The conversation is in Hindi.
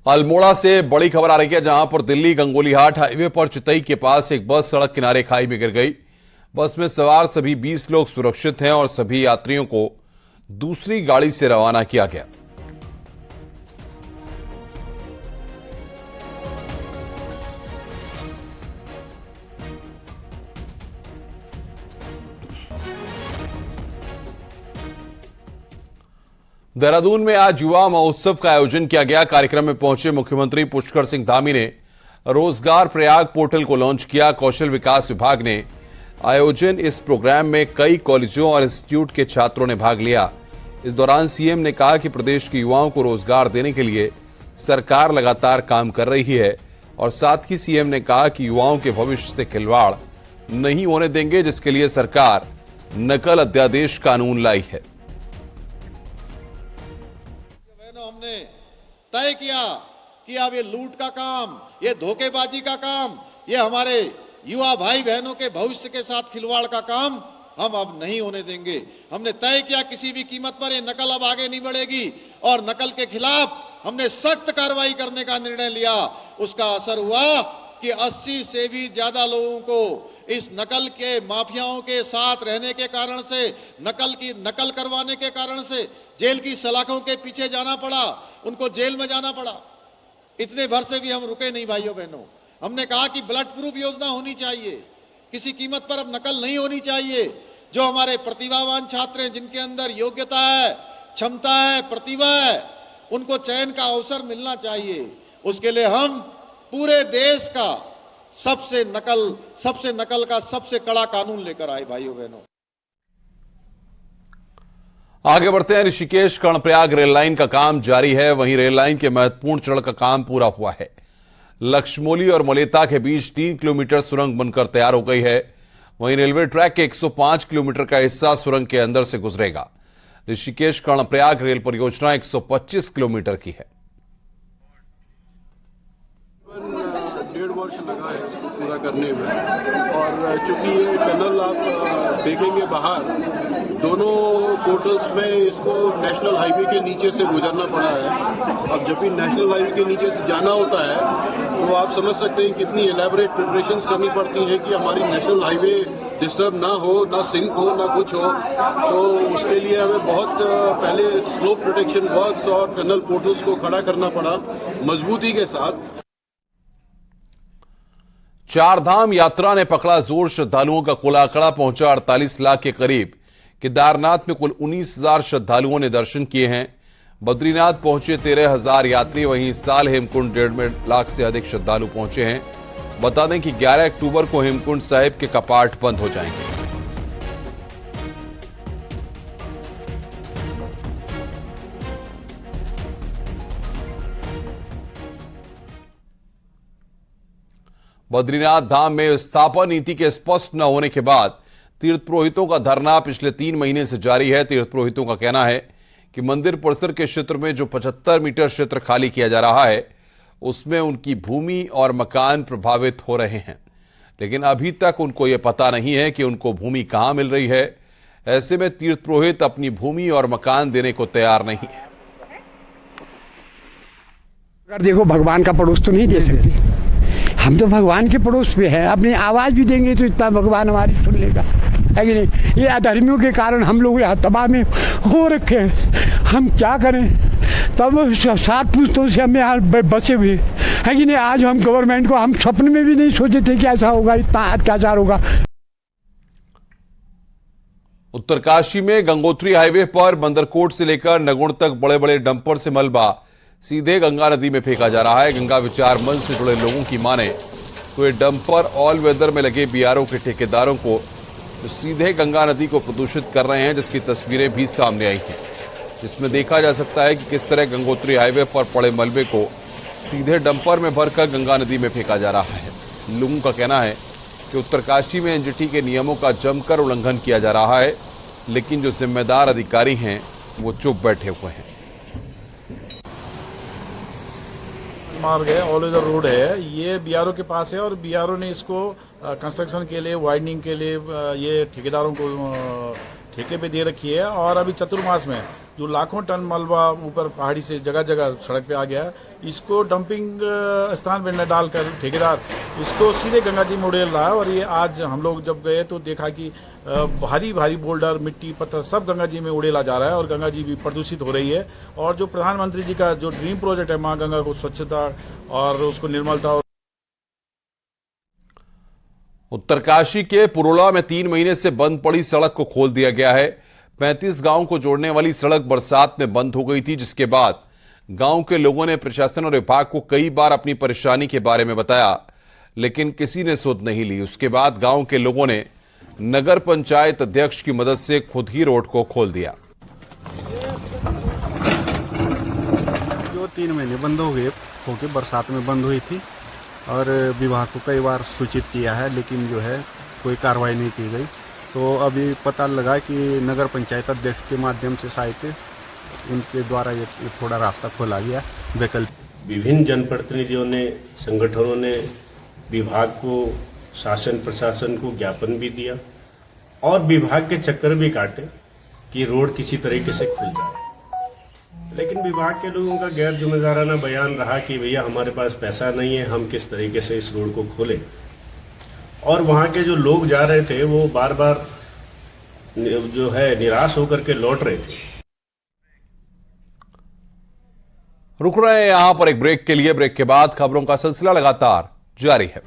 अल्मोड़ा से बड़ी खबर आ रही है, जहां पर दिल्ली गंगोलीहाट हाईवे पर चितई के पास एक बस सड़क किनारे खाई में गिर गई। बस में सवार सभी 20 लोग सुरक्षित हैं और सभी यात्रियों को दूसरी गाड़ी से रवाना किया गया। देहरादून में आज युवा महोत्सव का आयोजन किया गया। कार्यक्रम में पहुंचे मुख्यमंत्री पुष्कर सिंह धामी ने रोजगार प्रयाग पोर्टल को लॉन्च किया। कौशल विकास विभाग ने आयोजन इस प्रोग्राम में कई कॉलेजों और इंस्टीट्यूट के छात्रों ने भाग लिया। इस दौरान सीएम ने कहा कि प्रदेश के युवाओं को रोजगार देने के लिए सरकार लगातार काम कर रही है और साथ ही सीएम ने कहा कि युवाओं के भविष्य से खिलवाड़ नहीं होने देंगे, जिसके लिए सरकार नकल अध्यादेश कानून लाई है। हमने तय किया कि अब ये लूट का काम, ये धोखेबाजी का काम, ये हमारे युवा भाई बहनों के भविष्य के साथ खिलवाड़ का काम हम अब नहीं होने देंगे। हमने तय किया किसी भी कीमत पर ये नकल अब आगे नहीं बढ़ेगी और नकल के खिलाफ हमने सख्त कार्रवाई करने का निर्णय लिया। उसका असर हुआ कि 80 से भी ज्यादा लोगों को इस नकल के माफियाओं के साथ रहने के कारण से, नकल करवाने के कारण से जेल की सलाखों के पीछे जाना पड़ा, उनको जेल में जाना पड़ा। इतने भर से भी हम रुके नहीं भाइयों बहनों। हमने कहा कि ब्लड प्रूफ योजना होनी चाहिए, किसी कीमत पर अब नकल नहीं होनी चाहिए। जो हमारे प्रतिभावान छात्र हैं, जिनके अंदर योग्यता है, क्षमता है, प्रतिभा है, उनको चयन का अवसर मिलना चाहिए। उसके लिए हम पूरे देश का सबसे नकल का सबसे कड़ा कानून लेकर आए भाइयों बहनों। आगे बढ़ते हैं। ऋषिकेश कर्णप्रयाग रेल लाइन का काम जारी है। वहीं रेल लाइन के महत्वपूर्ण चरण का काम पूरा हुआ है। लक्ष्मौली और मलेता के बीच 3 किलोमीटर सुरंग बनकर तैयार हो गई है। वहीं रेलवे ट्रैक के 105 किलोमीटर का हिस्सा सुरंग के अंदर से गुजरेगा। ऋषिकेश कर्णप्रयाग रेल परियोजना 125 किलोमीटर की है। 1.5 वर्ष लगा है पूरा करने में, और चूंकि ये टनल आप देखेंगे बाहर, दोनों पोर्टल्स में इसको नेशनल हाईवे के नीचे से गुजरना पड़ा है। अब जब भी नेशनल हाईवे के नीचे से जाना होता है तो आप समझ सकते हैं कितनी एलैबोरेट प्रिपरेशंस करनी पड़ती है कि हमारी नेशनल हाईवे डिस्टर्ब ना हो, ना सिंक हो, ना कुछ हो। तो उसके लिए हमें बहुत पहले स्लोप प्रोटेक्शन वर्क्स और टनल पोर्टल्स को खड़ा करना पड़ा मजबूती के साथ। चारधाम यात्रा ने पकड़ा जोर। श्रद्धालुओं का कुल आंकड़ा पहुंचा 48 लाख के करीब। केदारनाथ में कुल 19,000 श्रद्धालुओं ने दर्शन किए हैं। बद्रीनाथ पहुंचे 13,000 यात्री। वहीं इस साल हेमकुंड 1.5 लाख से अधिक श्रद्धालु पहुंचे हैं। बता दें कि 11 अक्टूबर को हेमकुंड साहिब के कपाट बंद हो जाएंगे। बद्रीनाथ धाम में स्थापना नीति के स्पष्ट न होने के बाद तीर्थ पुरोहितों का धरना पिछले 3 महीने से जारी है। तीर्थ पुरोहितों का कहना है कि मंदिर परिसर के क्षेत्र में जो 75 मीटर क्षेत्र खाली किया जा रहा है, उसमें उनकी भूमि और मकान प्रभावित हो रहे हैं, लेकिन अभी तक उनको यह पता नहीं है कि उनको भूमि कहां मिल रही है। ऐसे में तीर्थ पुरोहित अपनी भूमि और मकान देने को तैयार नहीं है। अगर देखो, भगवान का पड़ोस तो नहीं दे सकते, हम तो भगवान के पड़ोस पे है। अपनी आवाज भी देंगे तो इतना भगवान हमारी सुन लेगा, है कि नहीं। ये अधर्मियों के कारण हम लोग यहाँ तबाह में हो रखे हैं। हम क्या करें, तब 7 पुश्तों से हम यहाँ बसे हुए, है कि नहीं। आज हम गवर्नमेंट को, हम सपने में भी नहीं सोचे थे कि ऐसा होगा, इतना अत्याचार होगा। उत्तरकाशी में गंगोत्री हाईवे पर बंदरकोट से लेकर नगुण तक बड़े बड़े डंपर से मलबा सीधे गंगा नदी में फेंका जा रहा है। गंगा विचार मंच से जुड़े लोगों की माने तो ये डंपर ऑल वेदर में लगे बीआरओ के ठेकेदारों को जो सीधे गंगा नदी को प्रदूषित कर रहे हैं, जिसकी तस्वीरें भी सामने आई हैं, जिसमें देखा जा सकता है कि किस तरह गंगोत्री हाईवे पर पड़े मलबे को सीधे डंपर में भरकर गंगा नदी में फेंका जा रहा है। लोगों का कहना है कि उत्तरकाशी में एनजीटी के नियमों का जमकर उल्लंघन किया जा रहा है, लेकिन जो जिम्मेदार अधिकारी हैं वो चुप बैठे हुए हैं। मार्ग है, ऑल वेदर रोड है, ये बीआरओ के पास है और बीआरओ ने इसको कंस्ट्रक्शन के लिए, वाइडनिंग के लिए ये ठेकेदारों को ठेके पे दे रखी है। और अभी चतुर्मास में जो लाखों टन मलबा ऊपर पहाड़ी से जगह जगह सड़क पे आ गया है, इसको डंपिंग स्थान पे न डालकर ठेकेदार इसको सीधे गंगा जी में उड़ेल रहा है। और ये आज हम लोग जब गए तो देखा कि भारी भारी बोल्डर, मिट्टी, पत्थर सब गंगा जी में उड़ेला जा रहा है और गंगा जी भी प्रदूषित हो रही है। और जो प्रधानमंत्री जी का जो ड्रीम प्रोजेक्ट है माँ गंगा को स्वच्छता और उसको निर्मलता। उत्तरकाशी के पुरोला में 3 महीने से बंद पड़ी सड़क को खोल दिया गया है। 35 गांव को जोड़ने वाली सड़क बरसात में बंद हो गई थी, जिसके बाद गांव के लोगों ने प्रशासन और विभाग को कई बार अपनी परेशानी के बारे में बताया, लेकिन किसी ने सुध नहीं ली। उसके बाद गांव के लोगों ने नगर पंचायत अध्यक्ष की मदद से खुद ही रोड को खोल दिया। जो 3 महीने बंद हो गए होके बरसात में बंद हुई थी और विभाग को कई बार सूचित किया है, लेकिन जो है कोई कार्रवाई नहीं की गई। तो अभी पता लगा कि नगर पंचायत अध्यक्ष के माध्यम से शायद उनके द्वारा ये थोड़ा रास्ता खोला गया वैकल्पिक। विभिन्न जनप्रतिनिधियों ने, संगठनों ने विभाग को, शासन प्रशासन को ज्ञापन भी दिया और विभाग के चक्कर भी काटे कि रोड किसी तरीके से खुल जाए, लेकिन विभाग के लोगों का गैर जिम्मेदाराना बयान रहा कि भैया हमारे पास पैसा नहीं है, हम किस तरीके से इस रोड को खोलें। और वहां के जो लोग जा रहे थे वो बार बार जो है निराश होकर के लौट रहे थे। रुक रहे हैं यहां पर एक ब्रेक के लिए। ब्रेक के बाद खबरों का सिलसिला लगातार जारी है।